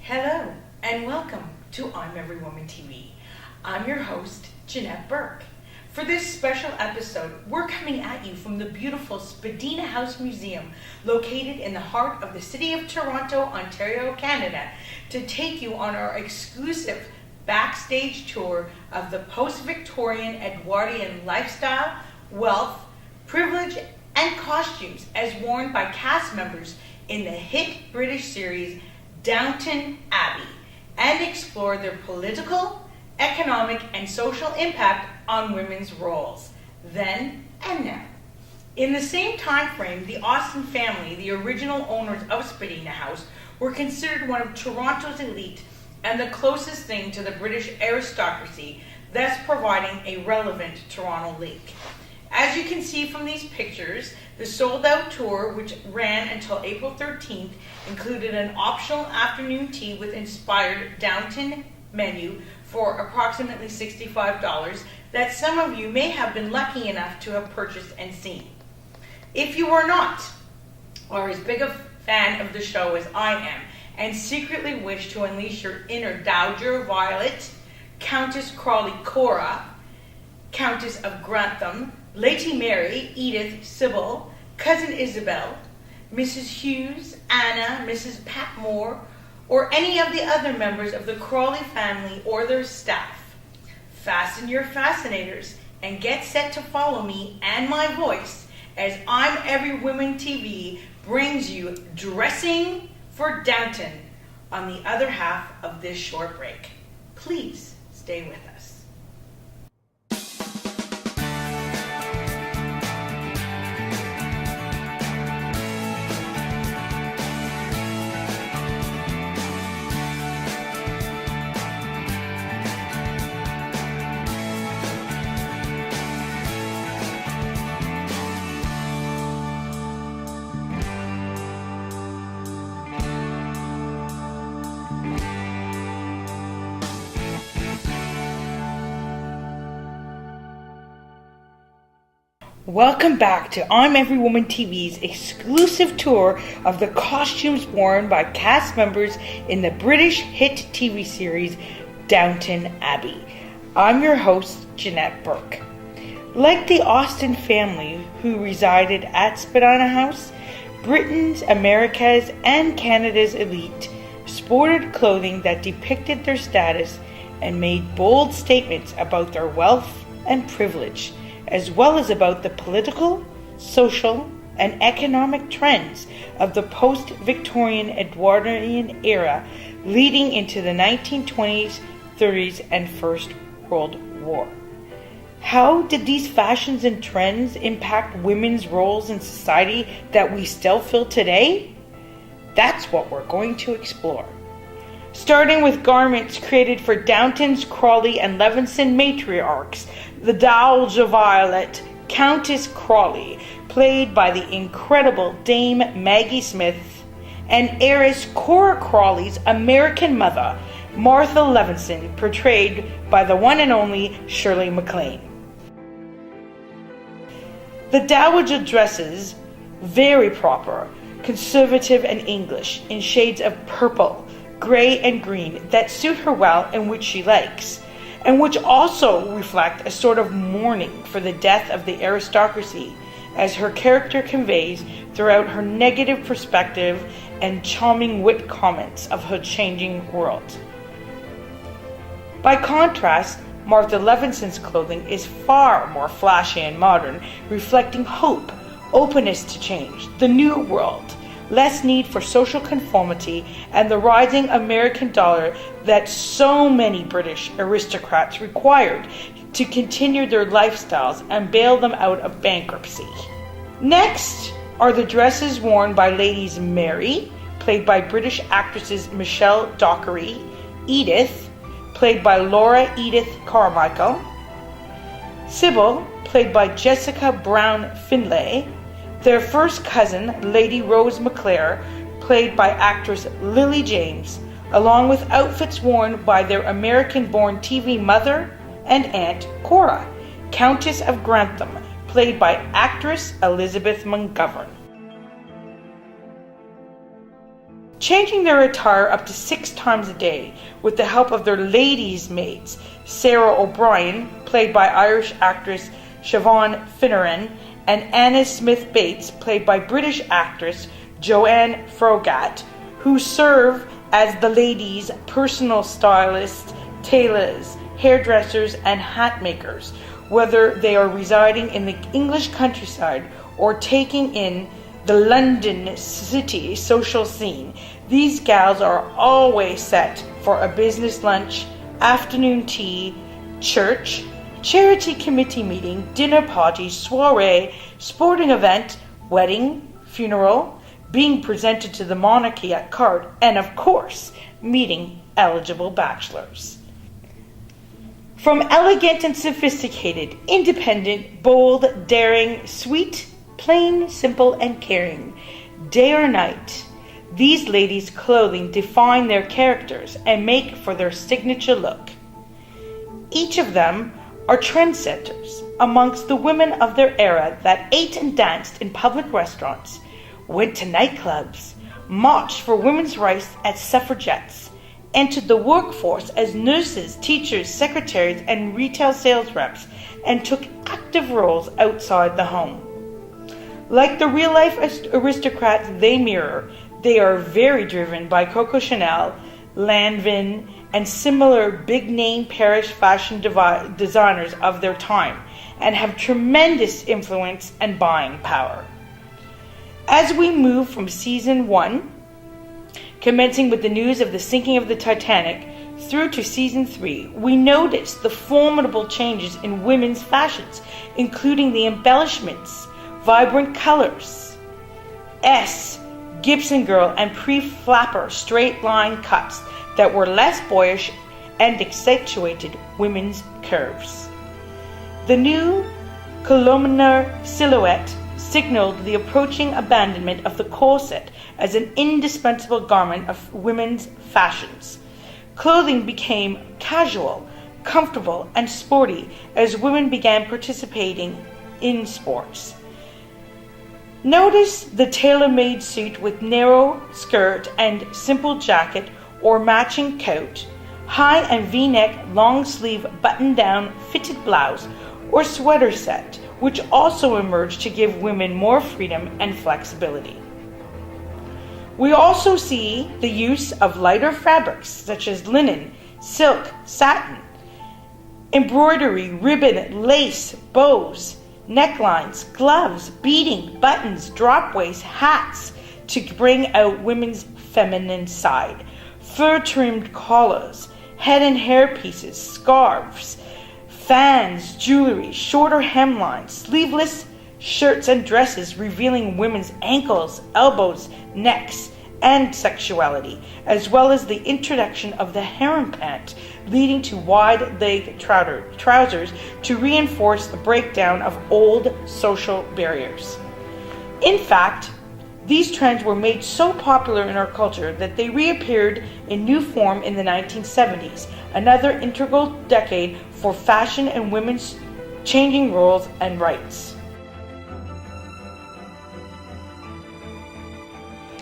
Hello and welcome to I'm Every Woman TV. I'm your host, Jeanette Burke. For this special episode, we're coming at you from the beautiful Spadina Museum located in the heart of the city of Toronto, Ontario, Canada, to take you on our exclusive backstage tour of the post-Victorian Edwardian lifestyle, wealth, privilege, and costumes as worn by cast members in the hit British series Downton Abbey, and explore their political, economic, and social impact on women's roles, then and now. In the same time frame, the Austen family, the original owners of Spadina House, were considered one of Toronto's elite and the closest thing to the British aristocracy, thus providing a relevant Toronto link. As you can see from these pictures, the sold-out tour, which ran until April 13th, included an optional afternoon tea with inspired Downton menu for approximately $65 that some of you may have been lucky enough to have purchased and seen. If you are not, or as big a fan of the show as I am, and secretly wish to unleash your inner Dowager Violet, Countess Crawley Cora, Countess of Grantham, Lady Mary, Edith, Sybil, Cousin Isabel, Mrs. Hughes, Anna, Mrs. Patmore, or any of the other members of the Crawley family or their staff, fasten your fascinators and get set to follow me and my voice as I'm Every Woman TV brings you Dressing for Downton on the other half of this short break. Please stay with us. Welcome back to I'm Every Woman TV's exclusive tour of the costumes worn by cast members in the British hit TV series Downton Abbey. I'm your host, Jeanette Burke. Like the Austen family who resided at Spadina House, Britain's, America's, and Canada's elite sported clothing that depicted their status and made bold statements about their wealth and privilege, as well as about the political, social, and economic trends of the post-Victorian Edwardian era leading into the 1920s, 30s, and First World War. How did these fashions and trends impact women's roles in society that we still feel today? That's what we're going to explore. Starting with garments created for Downton's Crawley and Leveson matriarchs, the Dowager Violet, Countess Crawley, played by the incredible Dame Maggie Smith, and heiress Cora Crawley's American mother, Martha Leveson, portrayed by the one and only Shirley MacLaine. The Dowager dresses, very proper, conservative and English, in shades of purple, gray, and green that suit her well and which she likes, and which also reflect a sort of mourning for the death of the aristocracy, as her character conveys throughout her negative perspective and charming wit comments of her changing world. By contrast, Martha Leveson's clothing is far more flashy and modern, reflecting hope, openness to change, the new world, less need for social conformity, and the rising American dollar that so many British aristocrats required to continue their lifestyles and bail them out of bankruptcy. Next are the dresses worn by Ladies Mary, played by British actresses Michelle Dockery, Edith, played by Laura Edith Carmichael, Sybil, played by Jessica Brown Finlay, their first cousin, Lady Rose McClare, played by actress Lily James, along with outfits worn by their American-born TV mother and aunt, Cora, Countess of Grantham, played by actress Elizabeth McGovern. changing their attire up to 6 times a day with the help of their ladies' maids, Sarah O'Brien, played by Irish actress Siobhan Finneran, and Anna Smith Bates, played by British actress Joanne Froggatt, who serve as the ladies' personal stylists, tailors, hairdressers, and hat makers, whether they are residing in the English countryside or taking in the London city social scene. These gals are always set for a business lunch, afternoon tea, church, charity committee meeting, dinner party, soiree, sporting event, wedding, funeral, being presented to the monarchy at court, and of course, meeting eligible bachelors. From elegant and sophisticated, independent, bold, daring, sweet, plain, simple, and caring, day or night, these ladies' clothing define their characters and make for their signature look. Each of them are trendsetters amongst the women of their era that ate and danced in public restaurants, went to nightclubs, marched for women's rights as suffragettes, entered the workforce as nurses, teachers, secretaries, and retail sales reps, and took active roles outside the home. Like the real-life aristocrats they mirror, they are very driven by Coco Chanel, Lanvin, and similar big-name Paris fashion designers of their time, and have tremendous influence and buying power. As we move from season 1, commencing with the news of the sinking of the Titanic, through to season 3, we notice the formidable changes in women's fashions, including the embellishments, vibrant colors, Gibson girl, and pre-flapper straight-line cuts that were less boyish and accentuated women's curves. The new columnar silhouette signaled the approaching abandonment of the corset as an indispensable garment of women's fashions. Clothing became casual, comfortable, and sporty as women began participating in sports. Notice the tailor-made suit with narrow skirt and simple jacket or matching coat, high and V-neck long-sleeve button-down fitted blouse or sweater set, which also emerged to give women more freedom and flexibility. We also see the use of lighter fabrics such as linen, silk, satin, embroidery, ribbon, lace, bows, necklines, gloves, beading, buttons, dropwaist, hats to bring out women's feminine side, fur-trimmed collars, head and hair pieces, scarves, fans, jewelry, shorter hemlines, sleeveless shirts and dresses revealing women's ankles, elbows, necks, and sexuality, as well as the introduction of the harem pant, leading to wide-leg trousers to reinforce the breakdown of old social barriers. In fact, these trends were made so popular in our culture that they reappeared in new form in the 1970s, another integral decade for fashion and women's changing roles and rights.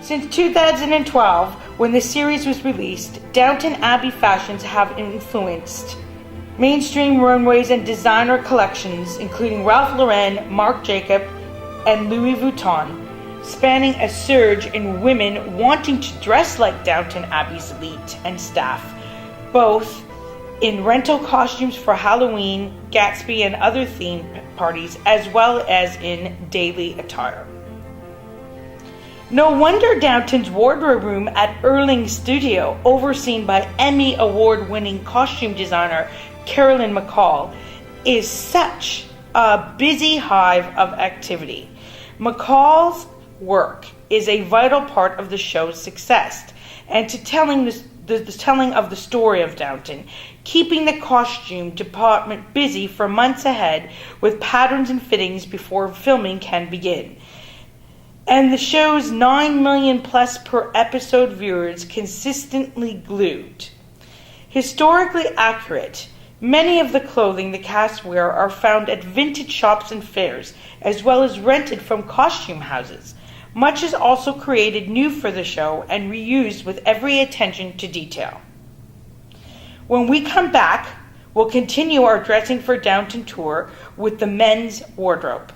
Since 2012, when the series was released, Downton Abbey fashions have influenced mainstream runways and designer collections, including Ralph Lauren, Marc Jacob, and Louis Vuitton, spanning a surge in women wanting to dress like Downton Abbey's elite and staff, both in rental costumes for Halloween, Gatsby, and other theme parties, as well as in daily attire. No wonder Downton's wardrobe room at Erling Studio, overseen by Emmy Award-winning costume designer Carolyn McCall, is such a busy hive of activity. McCall's work is a vital part of the show's success and to telling the telling of the story of Downton, keeping the costume department busy for months ahead with patterns and fittings before filming can begin. And the show's 9 million plus per episode viewers consistently glued. Historically accurate, many of the clothing the cast wear are found at vintage shops and fairs, as well as rented from costume houses. Much is also created new for the show and reused with every attention to detail. When we come back, we'll continue our Dressing for Downton tour with the men's wardrobe.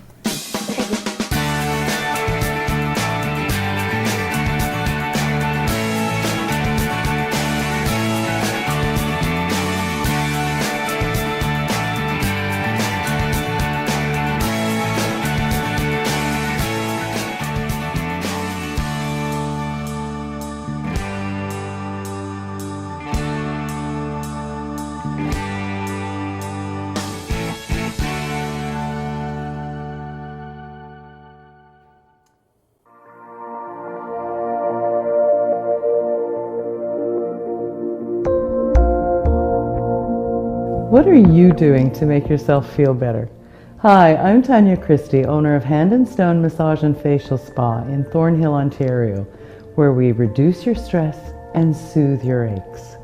What are you doing to make yourself feel better? Hi, I'm Tanya Christie, owner of Hand & Stone Massage and Facial Spa in Thornhill, Ontario, where we reduce your stress and soothe your aches.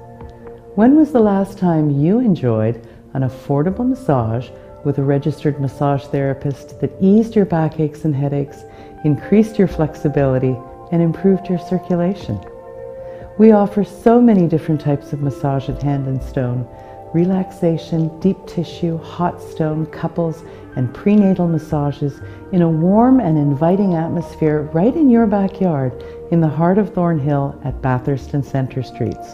When was the last time you enjoyed an affordable massage with a registered massage therapist that eased your backaches and headaches, increased your flexibility, and improved your circulation? We offer so many different types of massage at Hand & Stone: relaxation, deep tissue, hot stone, couples, and prenatal massages in a warm and inviting atmosphere right in your backyard in the heart of Thornhill at Bathurst and Centre Streets.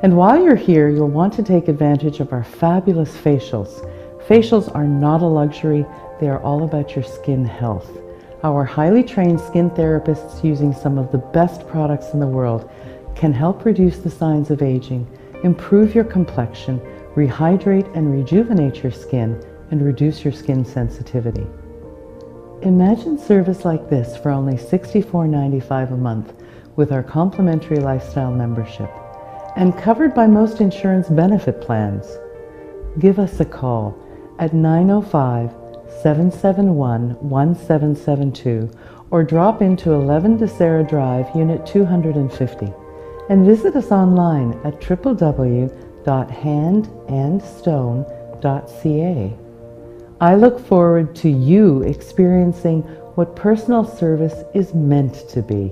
And while you're here, you'll want to take advantage of our fabulous facials. Facials are not a luxury, they are all about your skin health. Our highly trained skin therapists, using some of the best products in the world, can help reduce the signs of aging, improve your complexion, rehydrate and rejuvenate your skin, and reduce your skin sensitivity. Imagine service like this for only $64.95 a month with our complimentary lifestyle membership, and covered by most insurance benefit plans. Give us a call at 905-771-1772 or drop into 11 DeSera Drive, Unit 250, and visit us online at www.handandstone.ca. I look forward to you experiencing what personal service is meant to be.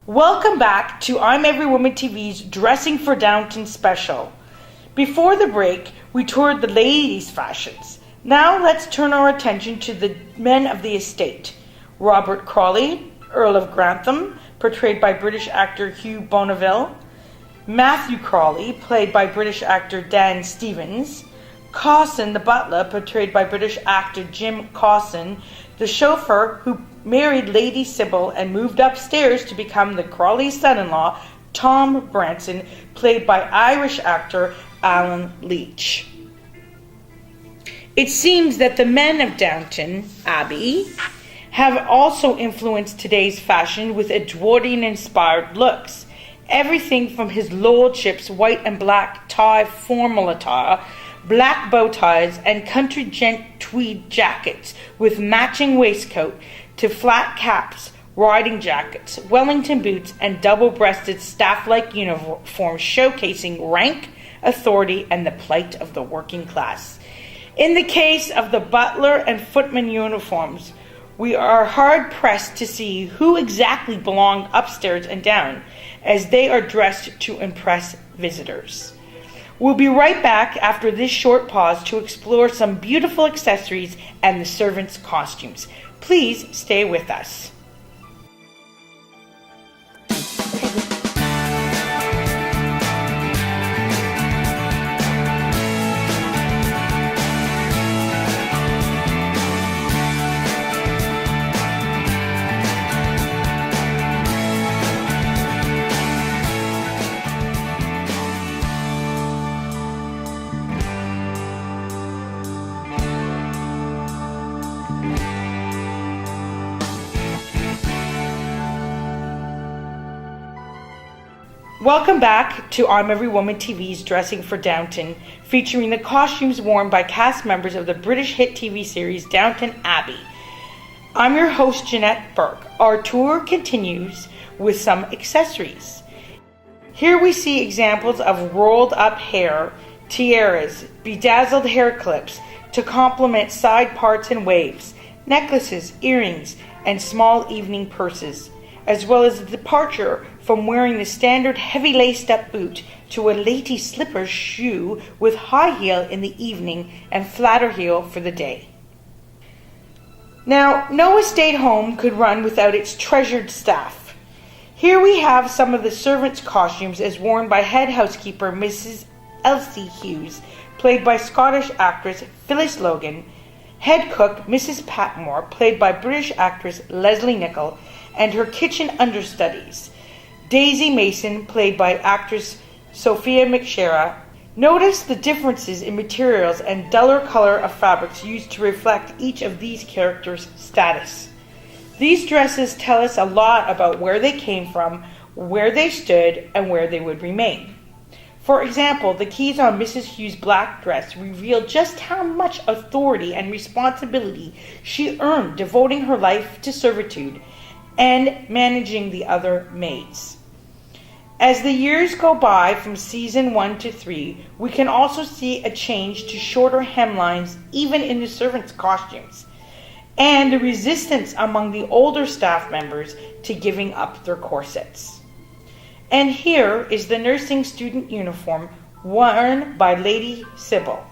Welcome back to I'm Every Woman TV's Dressing for Downton special. Before the break, we toured the ladies' fashions. Now let's turn our attention to the men of the estate. Robert Crawley, Earl of Grantham, portrayed by British actor Hugh Bonneville. Matthew Crawley, played by British actor Dan Stevens. Cawson, the butler, portrayed by British actor Jim Cawson. The chauffeur, who married Lady Sybil and moved upstairs to become the Crawley's son-in-law, Tom Branson, played by Irish actor Alan Leach. It seems that the men of Downton Abbey have also influenced today's fashion with Edwardian-inspired looks. Everything from his lordship's white and black tie formal attire, black bow ties, and country gent tweed jackets with matching waistcoat, to flat caps, riding jackets, Wellington boots, and double-breasted staff-like uniforms showcasing rank, authority, and the plight of the working class. In the case of the butler and footman uniforms, we are hard-pressed to see who exactly belonged upstairs and down, as they are dressed to impress visitors. We'll be right back after this short pause to explore some beautiful accessories and the servants' costumes. Please stay with us. Welcome back to I'm Every Woman TV's Dressing for Downton, featuring the costumes worn by cast members of the British hit TV series Downton Abbey. I'm your host, Jeanette Burke. Our tour continues with some accessories. Here we see examples of rolled up hair, tiaras, bedazzled hair clips to complement side parts and waves, necklaces, earrings, and small evening purses, as well as the departure from wearing the standard heavy laced-up boot to a lady slipper shoe with high heel in the evening and flatter heel for the day. Now, no estate home could run without its treasured staff. Here we have some of the servants' costumes as worn by head housekeeper Mrs. Elsie Hughes, played by Scottish actress Phyllis Logan, head cook Mrs. Patmore, played by British actress Leslie Nichol, and her kitchen understudies, Daisy Mason, played by actress Sophia McShera. Notice the differences in materials and duller color of fabrics used to reflect each of these characters' status. These dresses tell us a lot about where they came from, where they stood, and where they would remain. For example, the keys on Mrs. Hughes' black dress reveal just how much authority and responsibility she earned devoting her life to servitude and managing the other maids. As the years go by from season 1 to 3, we can also see a change to shorter hemlines even in the servants' costumes, and the resistance among the older staff members to giving up their corsets. And here is the nursing student uniform worn by Lady Sybil.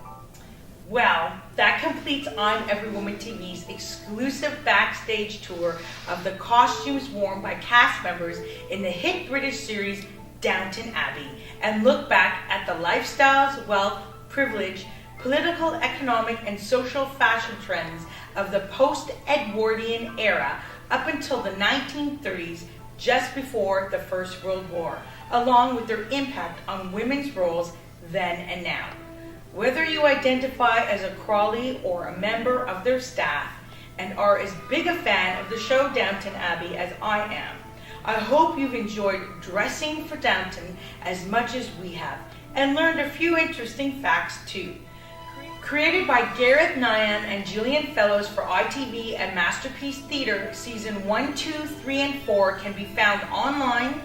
Well, that completes I'm Every Woman TV's exclusive backstage tour of the costumes worn by cast members in the hit British series Downton Abbey, and look back at the lifestyles, wealth, privilege, political, economic, and social fashion trends of the post-Edwardian era up until the 1930s, just before the First World War, along with their impact on women's roles then and now. Whether you identify as a Crawley or a member of their staff and are as big a fan of the show Downton Abbey as I am, I hope you've enjoyed dressing for Downton as much as we have and learned a few interesting facts too. Created by Gareth Nyam and Gillian Fellows for ITV and Masterpiece Theatre, Season 1, 2, 3, and 4 can be found online,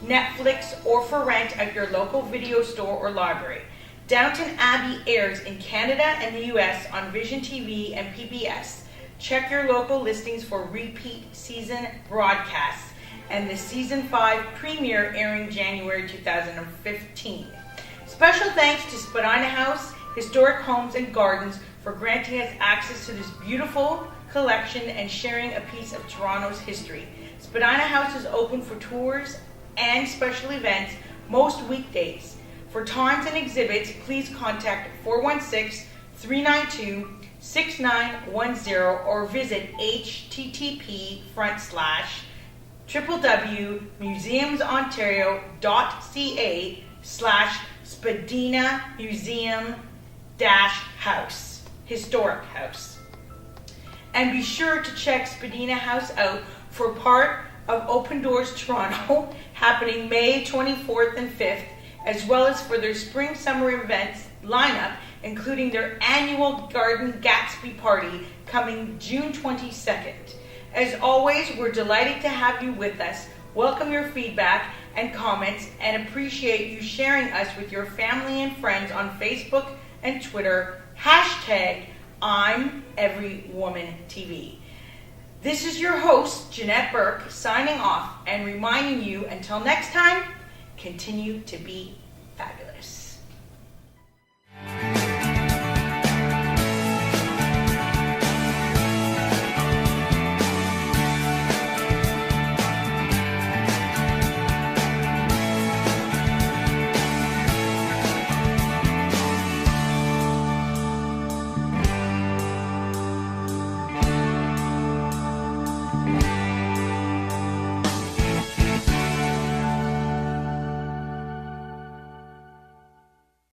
Netflix, or for rent at your local video store or library. Downton Abbey airs in Canada and the US on Vision TV and PBS. Check your local listings for repeat season broadcasts and the Season 5 premiere airing January 2015. Special thanks to Spadina House, Historic Homes and Gardens for granting us access to this beautiful collection and sharing a piece of Toronto's history. Spadina House is open for tours and special events most weekdays. For times and exhibits, please contact 416-392-6910 or visit http://museumsontario.ca/Spadina Museum-House, Historic House. And be sure to check Spadina House out for part of Open Doors Toronto, happening May 24th and 5th, as well as for their spring-summer events lineup, including their annual Garden Gatsby Party coming June 22nd. As always, we're delighted to have you with us. Welcome your feedback and comments and appreciate you sharing us with your family and friends on Facebook and Twitter, #I'mEveryWomanTV. This is your host, Jeanette Burke, signing off and reminding you, until next time, continue to be